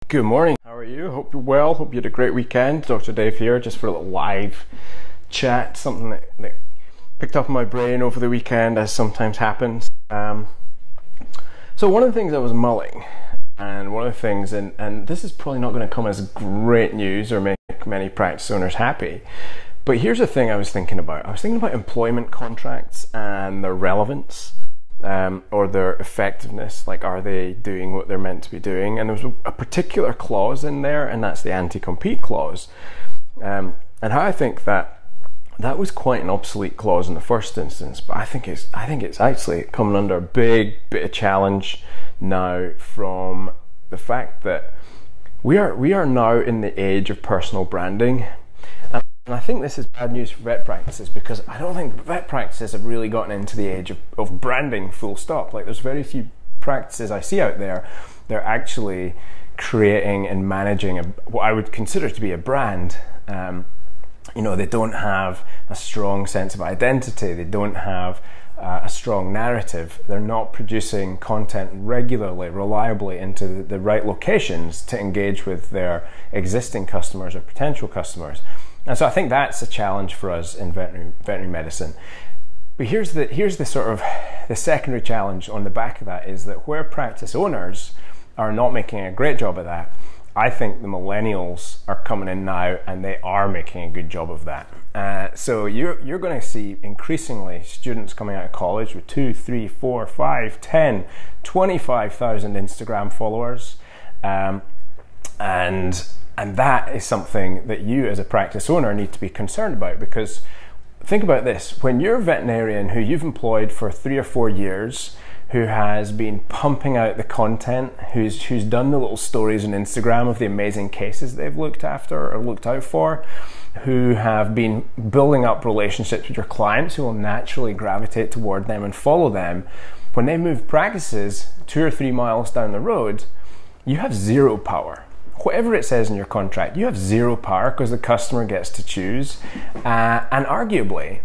Good morning. How are you? Hope you're well. Hope you had a great weekend. Dr. Dave here, just for a little live chat, something that picked up in my brain over the weekend, as sometimes happens. So one of the things I was mulling, and one of the things, and this is probably not going to come as great news or make many practice owners happy, but here's the thing I was thinking about. I was thinking about employment contracts and their relevance. Or their effectiveness, like are they doing what they're meant to be doing? And there was a particular clause in there, and that's the anti-compete clause, and how I think that was quite an obsolete clause in the first instance, but I think it's actually coming under a big bit of challenge now from the fact that we are now in the age of personal branding. And I think this is bad news for vet practices, because I don't think vet practices have really gotten into the age of branding full stop. Like, there's very few practices I see out there that are actually creating and managing what I would consider to be a brand. They don't have a strong sense of identity. They don't have a strong narrative. They're not producing content regularly, reliably into the right locations to engage with their existing customers or potential customers. And so I think that's a challenge for us in veterinary medicine. But here's the sort of the secondary challenge on the back of that, is that where practice owners are not making a great job of that, I think the millennials are coming in now and they are making a good job of that. So you're going to see increasingly students coming out of college with 2, 3, 4, 5, 10, 25,000 Instagram followers. And that is something that you as a practice owner need to be concerned about, because think about this. When you're a veterinarian who you've employed for 3 or 4 years, who has been pumping out the content, who's done the little stories on Instagram of the amazing cases they've looked after or looked out for, who have been building up relationships with your clients who will naturally gravitate toward them and follow them, when they move practices 2 or 3 miles down the road, you have zero power. Whatever it says in your contract, you have zero power, because the customer gets to choose. And arguably,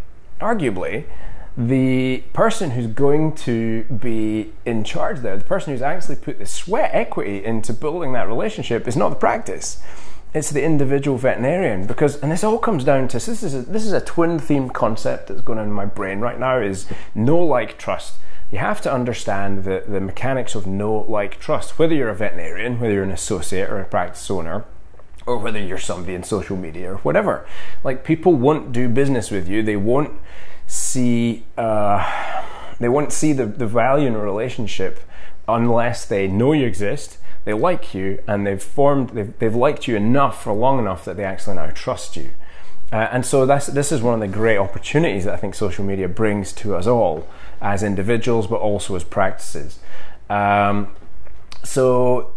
the person who's going to be in charge there, the person who's actually put the sweat equity into building that relationship, is not the practice. It's the individual veterinarian. And this all comes down to, this is a twin theme concept that's going on in my brain right now, is know, like, trust. You have to understand the mechanics of know, like, trust, whether you're a veterinarian, whether you're an associate or a practice owner, or whether you're somebody in social media or whatever. Like, people won't do business with you. They won't see the value in a relationship unless they know you exist, they like you, and they've liked you enough for long enough that they actually now trust you. And so this is one of the great opportunities that I think social media brings to us all as individuals, but also as practices. So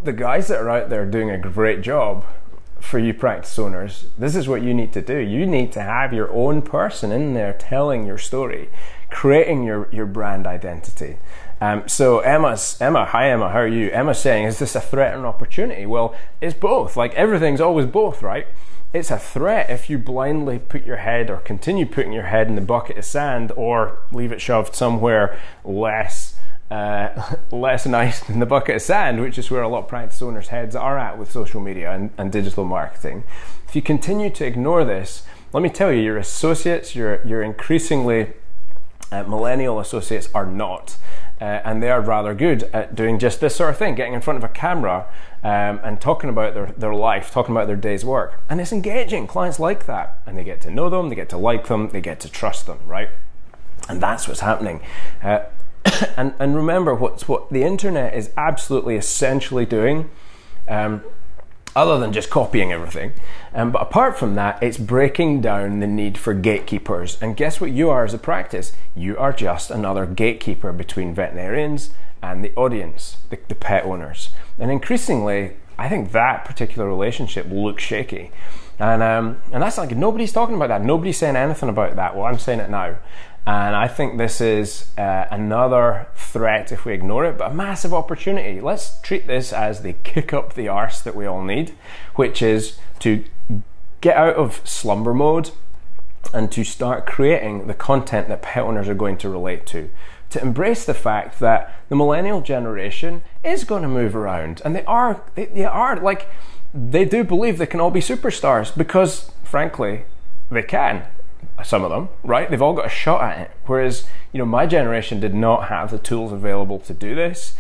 the guys that are out there doing a great job for you practice owners, this is what you need to do. You need to have your own person in there telling your story, creating your brand identity. So Emma, hi Emma, how are you? Emma's saying, is this a threat and opportunity? Well, it's both. Like, everything's always both, right? It's a threat if you blindly put your head, or continue putting your head, in the bucket of sand, or leave it shoved somewhere less nice than the bucket of sand, which is where a lot of practice owners' heads are at with social media and digital marketing. If you continue to ignore this, let me tell you, your associates, your increasingly millennial associates, are not. And they are rather good at doing just this sort of thing, getting in front of a camera and talking about their life, talking about their day's work. And it's engaging. Clients like that. And they get to know them, they get to like them, they get to trust them, right? And that's what's happening. And remember, what the internet is absolutely essentially doing, other than just copying everything. But apart from that, it's breaking down the need for gatekeepers. And guess what you are as a practice? You are just another gatekeeper between veterinarians and the audience, the pet owners. And increasingly, I think that particular relationship looks shaky. And that's like, nobody's talking about that. Nobody's saying anything about that. Well, I'm saying it now. And I think this is another threat if we ignore it, but a massive opportunity. Let's treat this as the kick up the arse that we all need, which is to get out of slumber mode and to start creating the content that pet owners are going to relate to. to embrace the fact that the millennial generation is going to move around, and they are like, they do believe they can all be superstars because, frankly, they can. Some of them, right? They've all got a shot at it. Whereas, my generation did not have the tools available to do this.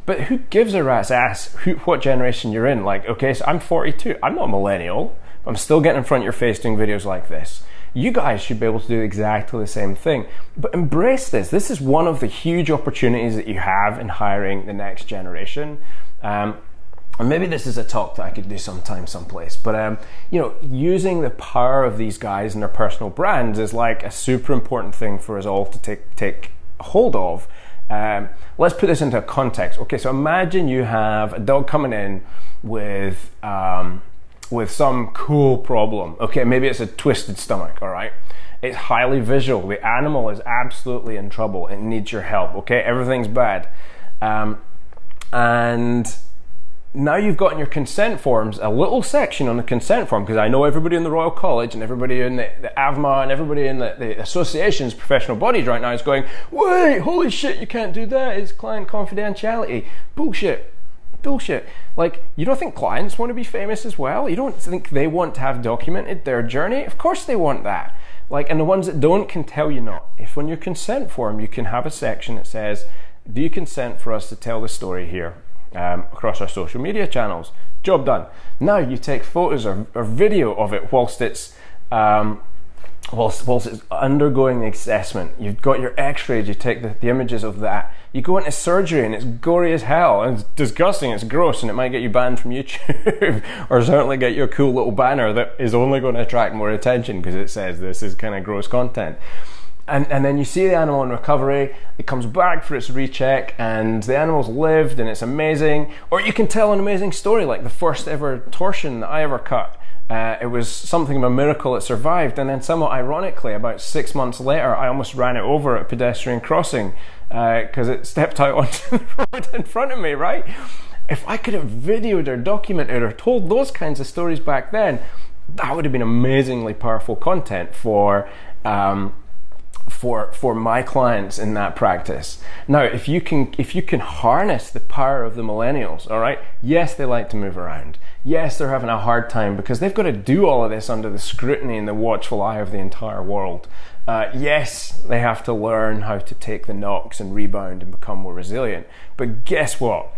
But who gives a rat's ass what generation you're in? Like, okay, so I'm 42. I'm not a millennial. But I'm still getting in front of your face doing videos like this. You guys should be able to do exactly the same thing. But embrace this. This is one of the huge opportunities that you have in hiring the next generation. And maybe this is a talk that I could do sometime, someplace. But using the power of these guys and their personal brands is like a super important thing for us all to take hold of. Let's put this into context. Okay, so imagine you have a dog coming in with some cool problem. Okay, maybe it's a twisted stomach. All right, it's highly visual. The animal is absolutely in trouble. It needs your help. Okay, everything's bad, and now you've got in your consent forms a little section on the consent form, because I know everybody in the Royal College and everybody in the AVMA and everybody in the association's professional bodies right now is going, wait, holy shit, you can't do that, it's client confidentiality. Bullshit. Like, you don't think clients want to be famous as well? You don't think they want to have documented their journey? Of course they want that. Like, and the ones that don't can tell you not. If on your consent form you can have a section that says, do you consent for us to tell the story here? Across our social media channels. Job done. Now you take photos or video of it whilst it's undergoing the assessment. You've got your x-rays, you take the images of that. You go into surgery and it's gory as hell, and it's disgusting, it's gross, and it might get you banned from YouTube or certainly get you a cool little banner that is only going to attract more attention because it says this is kind of gross content. And then you see the animal in recovery, it comes back for its recheck, and the animal's lived and it's amazing. Or you can tell an amazing story, like the first ever torsion that I ever cut. It was something of a miracle it survived, and then somewhat ironically, about 6 months later, I almost ran it over at a pedestrian crossing because it stepped out onto the road in front of me, right? If I could have videoed or documented or told those kinds of stories back then, that would have been amazingly powerful content for my clients in that practice. Now, if you can harness the power of the millennials, all right, yes, they like to move around. Yes, they're having a hard time because they've got to do all of this under the scrutiny and the watchful eye of the entire world. Yes, they have to learn how to take the knocks and rebound and become more resilient. But guess what?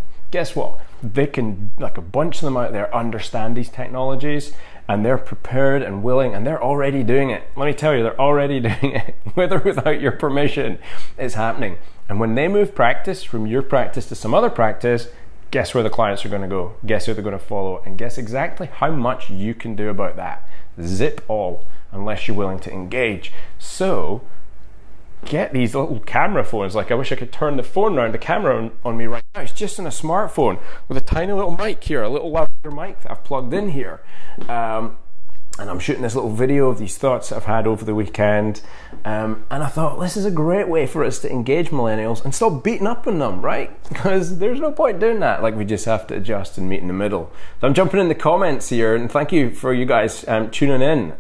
They can, like a bunch of them out there, understand these technologies, and they're prepared and willing, and they're already doing it. Let me tell you, they're already doing it. With or without your permission, it's happening. And when they move practice from your practice to some other practice, guess where the clients are going to go? Guess who they're going to follow? And guess exactly how much you can do about that. Zip all, unless you're willing to engage. So, get these little camera phones. Like, I wish I could turn the phone around, the camera on me right now. It's just on a smartphone with a tiny little mic here, a little lavalier mic that I've plugged in here. And I'm shooting this little video of these thoughts that I've had over the weekend. And I thought, this is a great way for us to engage millennials and stop beating up on them, right? Because there's no point doing that. Like, we just have to adjust and meet in the middle. So I'm jumping in the comments here, and thank you for you guys tuning in.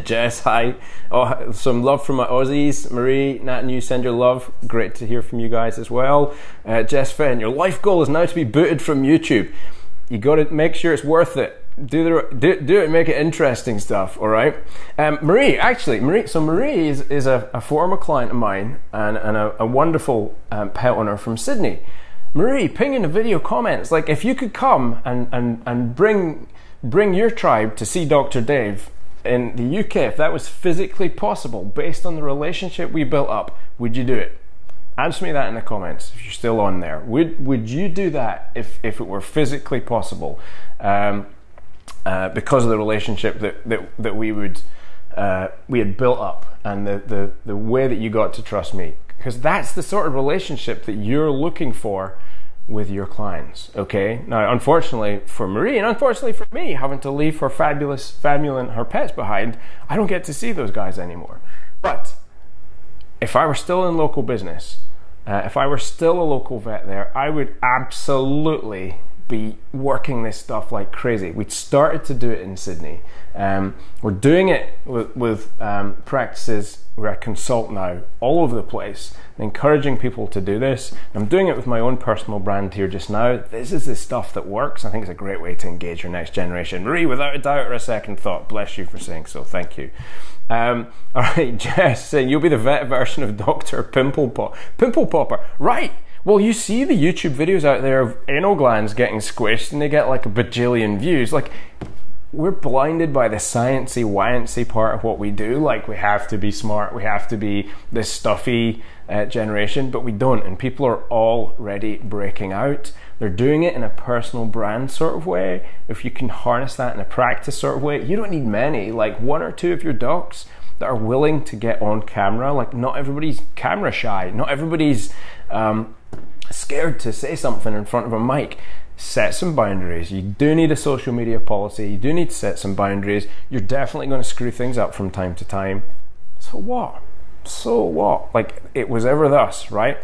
Jess, hi. Oh, some love from my Aussies. Marie, Nat and you, send your love. Great to hear from you guys as well. Jess Fenn, your life goal is now to be booted from YouTube. You got to make sure it's worth it. Do it and make it interesting stuff, all right? Marie is a former client of mine and a wonderful pet owner from Sydney. Marie, ping in the video comments, like, if you could come and bring your tribe to see Dr. Dave in the UK, if that was physically possible, based on the relationship we built up, would you do it? Answer me that in the comments if you're still on there. Would you do that if it were physically possible? Because of the relationship that we had built up, and the way that you got to trust me, because that's the sort of relationship that you're looking for with your clients. Okay, now unfortunately for Marie, and unfortunately for me, having to leave her fabulous family and her pets behind, I don't get to see those guys anymore. But if I were still in local business, if I were still a local vet there, I would absolutely be working this stuff like crazy. We started to do it in Sydney. We're doing it with practices where I consult now all over the place, encouraging people to do this. I'm doing it with my own personal brand here just now. This is the stuff that works. I think it's a great way to engage your next generation. Marie, without a doubt or a second thought, bless you for saying so. Thank you. All right, Jess saying you'll be the vet version of Dr. Pimple Popper. Right. Well, you see the YouTube videos out there of anal glands getting squished and they get like a bajillion views. Like, we're blinded by the sciencey, wancy part of what we do. Like, we have to be smart, we have to be this stuffy generation, but we don't. And people are already breaking out. They're doing it in a personal brand sort of way. If you can harness that in a practice sort of way, you don't need many, like 1 or 2 of your docs that are willing to get on camera. Like, not everybody's camera shy, not everybody's scared to say something in front of a mic. Set some boundaries. You do need a social media policy. You do need to set some boundaries. You're definitely going to screw things up from time to time. So what? So what? Like, it was ever thus, right?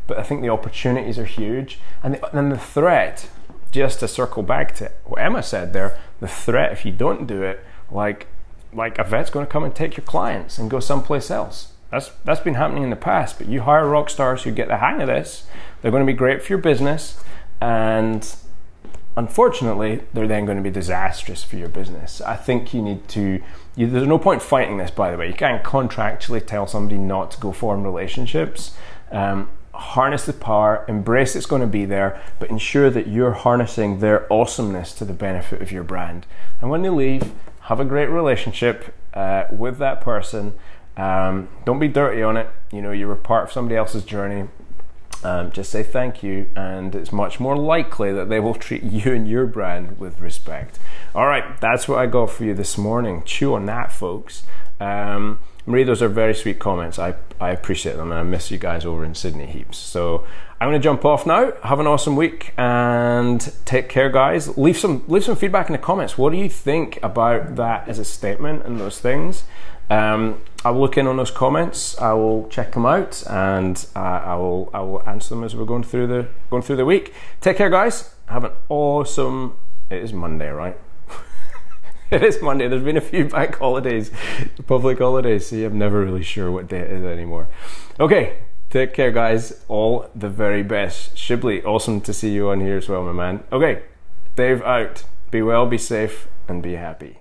But I think the opportunities are huge. And the threat, just to circle back to what Emma said there, the threat if you don't do it, like a vet's going to come and take your clients and go someplace else. That's been happening in the past, but you hire rock stars who get the hang of this. They're going to be great for your business, and unfortunately, they're then going to be disastrous for your business. I think you need to, there's no point fighting this, by the way. You can't contractually tell somebody not to go form relationships. Harness the power, embrace it's going to be there, but ensure that you're harnessing their awesomeness to the benefit of your brand. And when they leave, have a great relationship with that person. Don't be dirty on it. You know, you were part of somebody else's journey. Just say thank you, and it's much more likely that they will treat you and your brand with respect. All right, that's what I got for you this morning. Chew on that, folks. Marie, those are very sweet comments. I appreciate them, and I miss you guys over in Sydney heaps. So I'm going to jump off now. Have an awesome week, and take care, guys. Leave some feedback in the comments. What do you think about that as a statement and those things? I will look in on those comments. I will check them out, and I will answer them as we're going through the week. Take care, guys. Have an awesome. It is Monday, right? It is Monday. There's been a few bank holidays, public holidays, so I'm never really sure what day it is anymore. Okay, take care, guys. All the very best. Shibley, awesome to see you on here as well, my man. Okay, Dave out. Be well, be safe, and be happy.